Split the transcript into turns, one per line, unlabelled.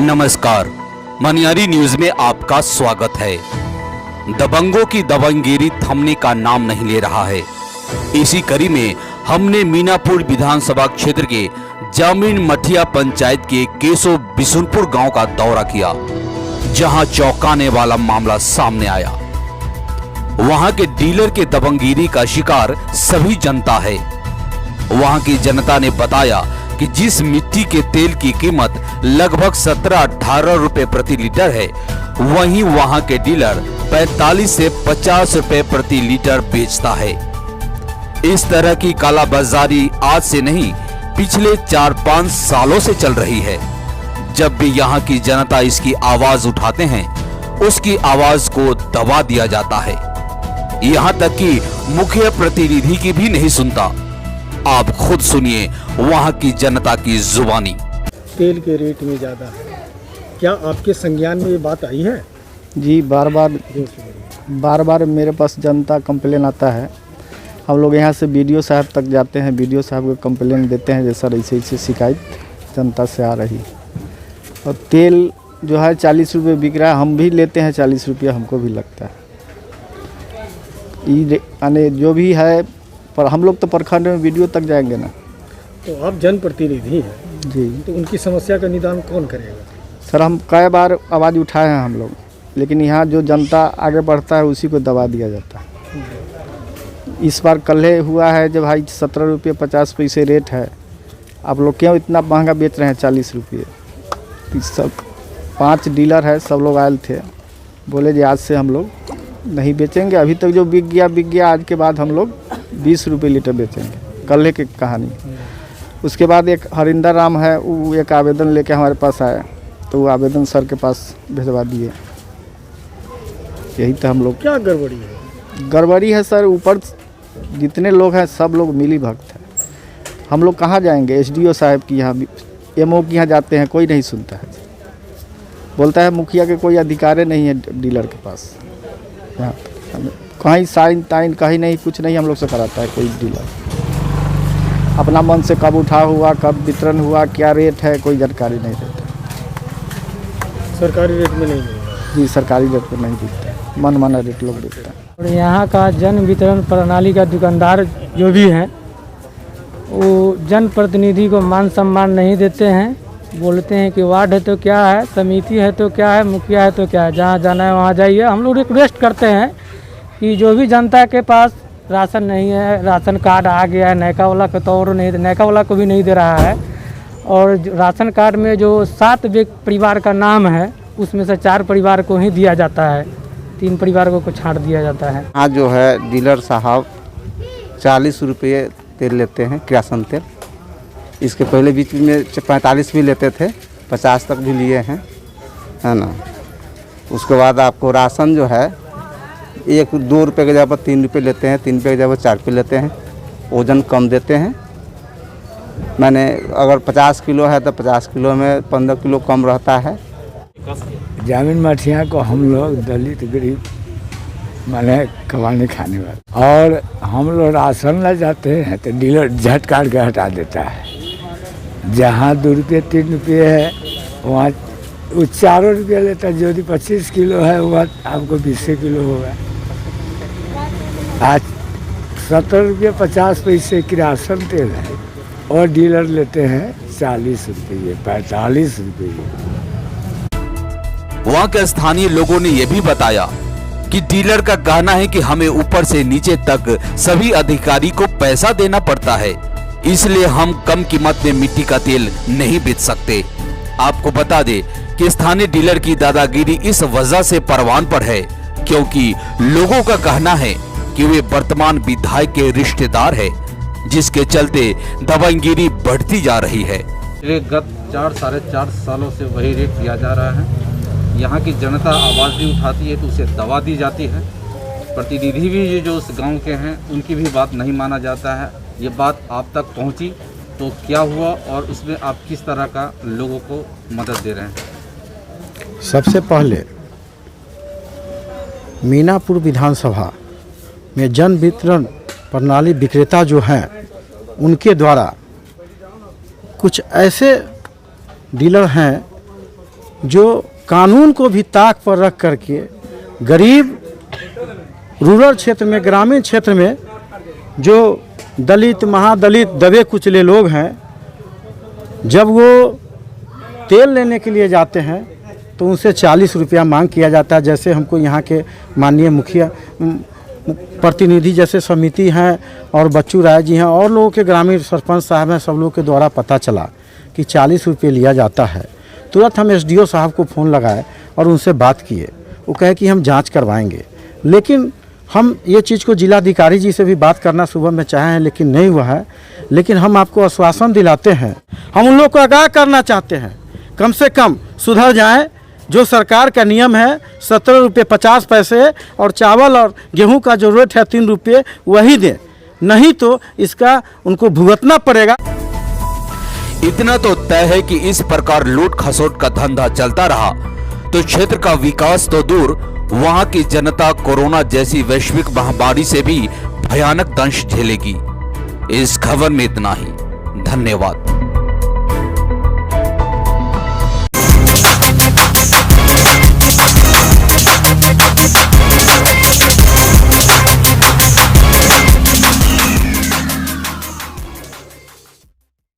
नमस्कार, मनियारी न्यूज में आपका स्वागत है। दबंगों की दबंगगिरी थमने का नाम नहीं ले रहा है। इसी कड़ी में हमने मीनापुर विधानसभा क्षेत्र के जामीन मठिया पंचायत के केशव बिशुनपुर गांव का दौरा किया, जहां चौंकाने वाला मामला सामने आया। वहां के डीलर के दबंगगिरी का शिकार सभी जनता है। वहां की जनता ने बताया कि जिस मिट्टी के तेल की कीमत लगभग 17-18 रुपए प्रति लीटर है, वहीं वहां के डीलर 45 से 50 रुपए प्रति लीटर बेचता है। इस तरह की कालाबाजारी आज से नहीं, पिछले 4-5 सालों से चल रही है। जब भी यहां की जनता इसकी आवाज उठाते हैं, उसकी आवाज को दबा दिया जाता है। यहां तक कि मुख्य प्रतिनिधि की भी नहीं सुनता। आप खुद सुनिए वहां की जनता की जुबानी।
तेल के रेट में ज़्यादा है, क्या आपके संज्ञान में ये बात आई है?
जी, बार बार मेरे पास जनता कंप्लेन आता है। हम लोग यहाँ से बीडीओ साहब तक जाते हैं, बीडीओ साहब को कंप्लेन देते हैं जैसा ऐसे शिकायत जनता से आ रही। और तेल जो है 40 रुपये बिक रहा है, हम भी लेते हैं 40 रुपया, हमको भी लगता है। यानी जो भी है, पर हम लोग तो प्रखंड में वीडियो तक जाएंगे ना।
तो आप जनप्रतिनिधि हैं
जी,
तो उनकी समस्या का निदान कौन करेगा?
सर हम कई बार आवाज़ उठाए हैं हम लोग, लेकिन यहाँ जो जनता आगे बढ़ता है उसी को दबा दिया जाता है। इस बार कल हुआ है जब भाई 17 रुपये 50 पैसे रेट है, आप लोग क्यों इतना महंगा बेच रहे हैं 40 रुपये? सब 5 डीलर है, सब लोग आए थे, बोले जी आज से हम लोग नहीं बेचेंगे। अभी तक जो बिक गया, आज के बाद हम लोग 20 रुपये लीटर बेचेंगे। कल की कहानी। उसके बाद एक हरिंदर राम है, वो एक आवेदन लेके हमारे पास आया, तो वो आवेदन सर के पास भिजवा दिए। यही तो हम लोग।
क्या गड़बड़ी है?
गड़बड़ी है सर, ऊपर जितने लोग हैं सब लोग मिली भगत है। हम लोग कहाँ जाएंगे? एसडीओ साहब की यहाँ, एमओ की यहाँ जाते हैं, कोई नहीं सुनता है। बोलता है मुखिया के कोई अधिकार नहीं है डीलर के पास। यहाँ कहीं साइन ताइन कहीं नहीं, कुछ नहीं हम लोग से कराता है कोई डीलर। अपना मन से कब उठा हुआ, कब वितरण हुआ, क्या रेट है, कोई जानकारी नहीं देता।
सरकारी रेट में नहीं मिलेगा?
जी, सरकारी रेट पर नहीं बिकता, मनमाना रेट लोग बिकता है।
और यहाँ का जन वितरण प्रणाली का दुकानदार जो भी हैं, वो जन प्रतिनिधि को मान सम्मान नहीं देते हैं। बोलते हैं कि वार्ड है तो क्या है, समिति है तो क्या है, मुखिया है तो क्या है, जहाँ जाना है वहाँ जाइए। हम लोग रिक्वेस्ट करते हैं कि जो भी जनता के पास राशन नहीं है, राशन कार्ड आ गया है, नयका वाला को तो और नहीं, नयका वाला को भी नहीं दे रहा है। और राशन कार्ड में जो 7 परिवार का नाम है, उसमें से 4 परिवार को ही दिया जाता है, 3 परिवार को छांट दिया जाता है।
आज जो है डीलर साहब 40 रुपये तेल लेते हैं, किरासन तेल। इसके पहले बीच में 45 भी लेते थे, 50 तक भी लिए हैं, है ना। उसके बाद आपको राशन जो है 1-2 रुपये के जगह पर 3 रुपये लेते हैं, 3 रुपये के जगह पर 4 रुपये लेते हैं। वज़न कम देते हैं। मैंने अगर 50 किलो है तो 50 किलो में 15 किलो कम रहता है।
जामीन मठिया को हम लोग दलित गरीब माने कमाने खाने वाले, और हम लोग राशन ला जाते हैं तो डीलर झट काट के हटा देता है। जहाँ 2 रुपये 3 रुपये है, वहाँ वो 4 रुपये लेता है। यदि 25 किलो है, वहाँ आपको 20 किलो होगा। आज 17 रुपये 50 पैसे की राशन तेल है, और डीलर लेते हैं 40 रुपये 45 रुपये।
वहां के स्थानीय लोगों ने यह भी बताया कि डीलर का कहना है कि हमें ऊपर से नीचे तक सभी अधिकारी को पैसा देना पड़ता है, इसलिए हम कम कीमत में मिट्टी का तेल नहीं बेच सकते। आपको बता दे कि स्थानीय डीलर की दादागिरी इस वजह से परवान पर है क्योंकि लोगों का कहना है कि वे वर्तमान विधायक के रिश्तेदार है, जिसके चलते दबंगगिरी बढ़ती जा रही है।
गत 4-4.5 सालों से वही रेट दिया जा रहा है। यहाँ की जनता आवाज़ भी उठाती है तो उसे दबा दी जाती है। प्रतिनिधि भी जो उस गांव के हैं, उनकी भी बात नहीं माना जाता है। ये बात आप तक पहुँची तो क्या हुआ और उसमें आप किस तरह का लोगों को मदद दे रहे हैं?
सबसे पहले मीनापुर विधानसभा में जन वितरण प्रणाली विक्रेता जो हैं, उनके द्वारा कुछ ऐसे डीलर हैं जो कानून को भी ताक पर रख करके गरीब रूरल क्षेत्र में, ग्रामीण क्षेत्र में जो दलित, महादलित, दबे कुचले लोग हैं, जब वो तेल लेने के लिए जाते हैं तो उनसे 40 रुपया मांग किया जाता है। जैसे हमको यहाँ के माननीय मुखिया प्रतिनिधि जैसे समिति हैं और बच्चू राय जी हैं और लोगों के ग्रामीण सरपंच साहब हैं, सब लोग के द्वारा पता चला कि 40 रुपये लिया जाता है। तुरंत हम एसडीओ साहब को फ़ोन लगाए और उनसे बात किए। वो कहे कि हम जांच करवाएंगे, लेकिन हम ये चीज़ को जिलाधिकारी जी से भी बात करना सुबह में चाहे हैं, लेकिन नहीं हुआ है। लेकिन हम आपको आश्वासन दिलाते हैं, हम उन लोग को आगाह करना चाहते हैं, कम से कम सुधर जाएं। जो सरकार का नियम है 17 रुपये 50 पैसे और चावल और गेहूं का जो रेट है 3 रुपये वही दें, नहीं तो इसका उनको भुगतना पड़ेगा।
इतना तो तय है कि इस प्रकार लूट खसोट का धंधा चलता रहा तो क्षेत्र का विकास तो दूर, वहां की जनता कोरोना जैसी वैश्विक महामारी से भी भयानक दंश झेलेगी। इस खबर में इतना ही। धन्यवाद।